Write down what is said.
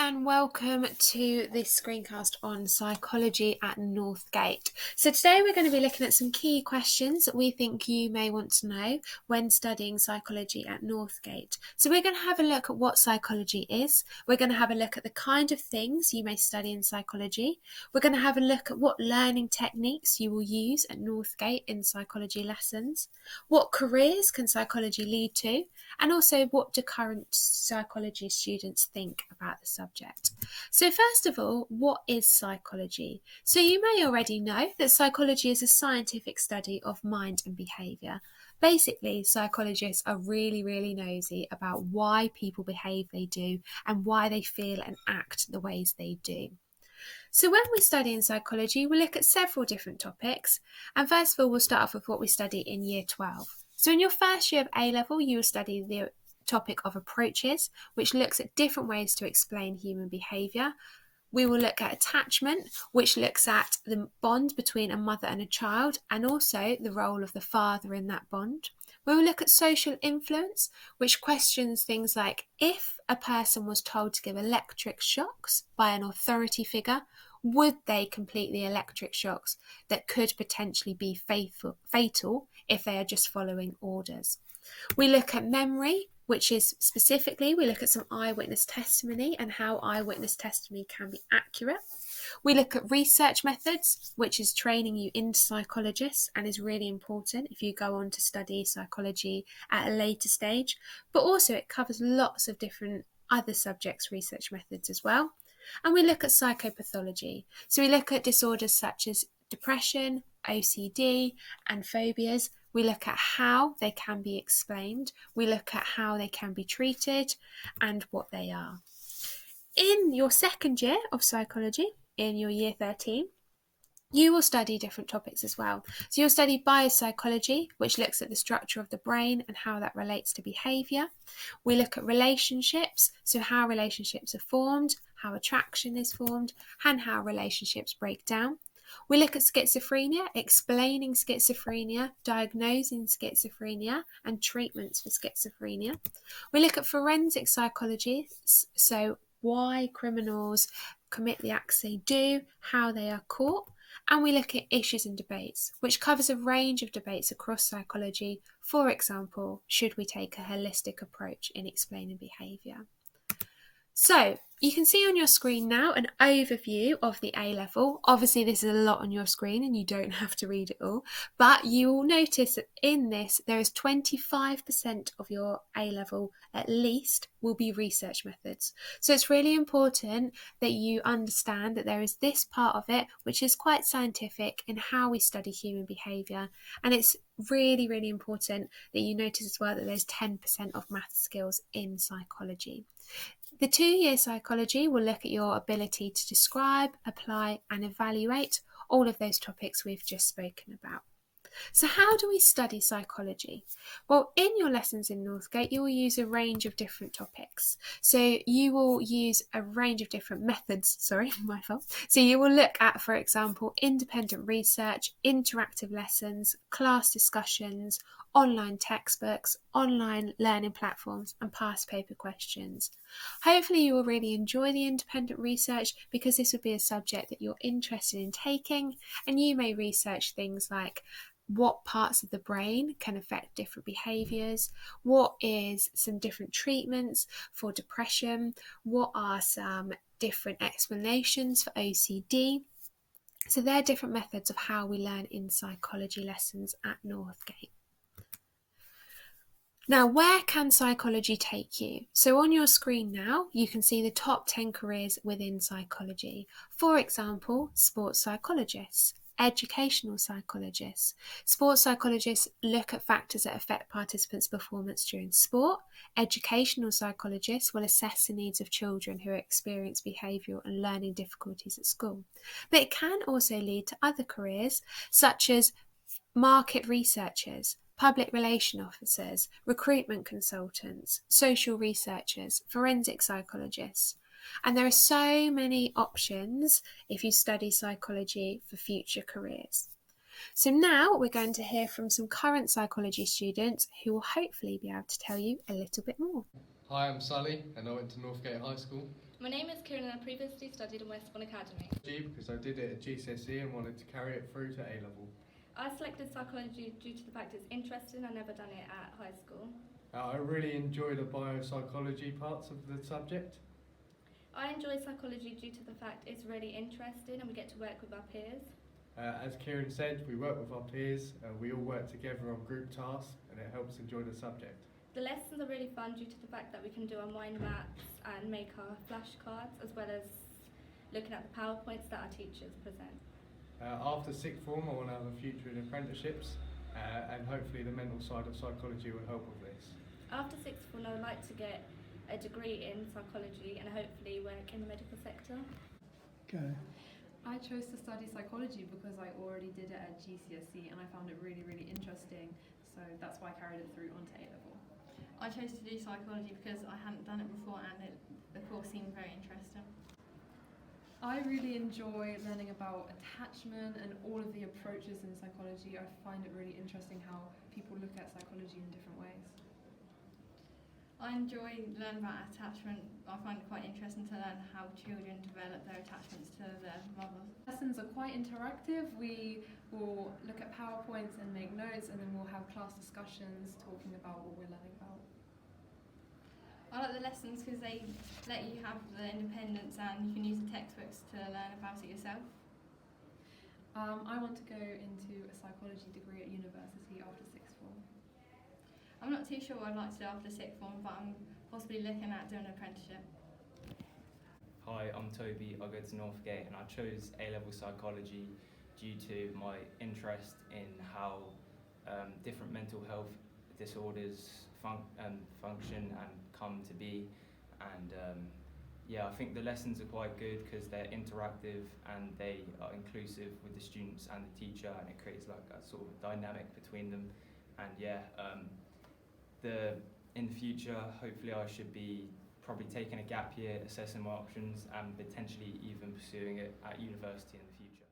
and welcome to this screencast on psychology at Northgate. So today we're going to be looking at some key questions that we think you may want to know when studying psychology at Northgate. So we're going to have a look at what psychology is. We're going to have a look at the kind of things you may study in psychology. We're going to have a look at what learning techniques you will use at Northgate in psychology lessons. What careers can psychology lead to? And also, what do current psychology students think about the subject? So first of all, what is psychology? So you may already know that psychology is a scientific study of mind and behaviour. Basically, psychologists are really nosy about why people behave they do and why they feel and act the ways they do. So when we study in psychology, we look at several different topics. And first of all, we'll start off with what we study in year 12. So in your first year of A-level, you will study the topic of approaches, which looks at different ways to explain human behaviour. We will look at attachment, which looks at the bond between a mother and a child, and also the role of the father in that bond. We will look at social influence, which questions things like if a person was told to give electric shocks by an authority figure, would they complete the electric shocks that could potentially be fatal if they are just following orders? We look at memory, which is specifically, we look at some eyewitness testimony and how eyewitness testimony can be accurate. We look at research methods, which is training you into psychologists and is really important if you go on to study psychology at a later stage. But also it covers lots of different other subjects, research methods as well. And we look at psychopathology. So we look at disorders such as depression, OCD, and phobias. We look at how they can be explained. We look at how they can be treated and what they are. In your second year of psychology, in your year 13, you will study different topics as well. So you'll study biopsychology, which looks at the structure of the brain and how that relates to behaviour. We look at relationships, so how relationships are formed, how attraction is formed, and how relationships break down. We look at schizophrenia, explaining schizophrenia, diagnosing schizophrenia, and treatments for schizophrenia. We look at forensic psychology, so why criminals commit the acts they do, how they are caught. And we look at issues and debates, which covers a range of debates across psychology. For example, should we take a holistic approach in explaining behaviour? So you can see on your screen now an overview of the A-level. Obviously this is a lot on your screen and you don't have to read it all, but you will notice that in this there is 25% of your A-level at least will be research methods. So it's really important that you understand that there is this part of it which is quite scientific in how we study human behaviour, and it's really important that you notice as well that there's 10% of math skills in psychology. The 2-year psychology will look at your ability to describe, apply and evaluate all of those topics we've just spoken about. So how do we study psychology? Well, in your lessons in Northgate, you will use a range of different topics. So you will use a range of different methods, So you will look at, for example, independent research, interactive lessons, class discussions, online textbooks, online learning platforms, and past paper questions. Hopefully you will really enjoy the independent research because this would be a subject that you're interested in taking, and you may research things like what parts of the brain can affect different behaviours, what is some different treatments for depression, what are some different explanations for OCD. So they're different methods of how we learn in psychology lessons at Northgate. Now, where can psychology take you? So on your screen now, you can see the top 10 careers within psychology. For example, sports psychologists, educational psychologists. Sports psychologists look at factors that affect participants' performance during sport. Educational psychologists will assess the needs of children who experience behavioural and learning difficulties at school. But it can also lead to other careers, such as market researchers, public relation officers, recruitment consultants, social researchers, forensic psychologists. And there are so many options if you study psychology for future careers. So now we're going to hear from some current psychology students who will hopefully be able to tell you a little bit more. Hi, I'm Sully and I went to Northgate High School. My name is Kieran and I previously studied in Westbourne Academy. Because I did it at GCSE and wanted to carry it through to A-level. I selected psychology due to the fact it's interesting. I've never done it at high school. I really enjoy the biopsychology parts of the subject. I enjoy psychology due to the fact it's really interesting and we get to work with our peers. As Kieran said, we work with our peers, we all work together on group tasks and it helps enjoy the subject. The lessons are really fun due to the fact that we can do our mind maps and make our flashcards, as well as looking at the PowerPoints that our teachers present. After sixth form, I want to have a future in apprenticeships and hopefully the mental side of psychology will help with this. After sixth form, I would like to get a degree in psychology and hopefully work in the medical sector. Go. I chose to study psychology because I already did it at GCSE and I found it really, really interesting, so that's why I carried it through onto A-level. I chose to do psychology because I hadn't done it before and the course seemed very interesting. I really enjoy learning about attachment and all of the approaches in psychology. I find it really interesting how people look at psychology in different ways. I enjoy learning about attachment. I find it quite interesting to learn how children develop their attachments to their mothers. Lessons are quite interactive. We will look at PowerPoints and make notes, and then we'll have class discussions talking about what we're learning about. I like the lessons because they let you have the independence and you can use the textbooks to learn about it yourself. I want to go into a psychology degree at university after sixth form. I'm not too sure what I'd like to do after sixth form, but I'm possibly looking at doing an apprenticeship. Hi, I'm Toby. I go to Northgate and I chose A-level psychology due to my interest in how different mental health disorders function and come to be, and I think the lessons are quite good because they're interactive and they are inclusive with the students and the teacher, and it creates like a sort of dynamic between them. And in the future, hopefully I should be probably taking a gap year, assessing my options and potentially even pursuing it at university in the future.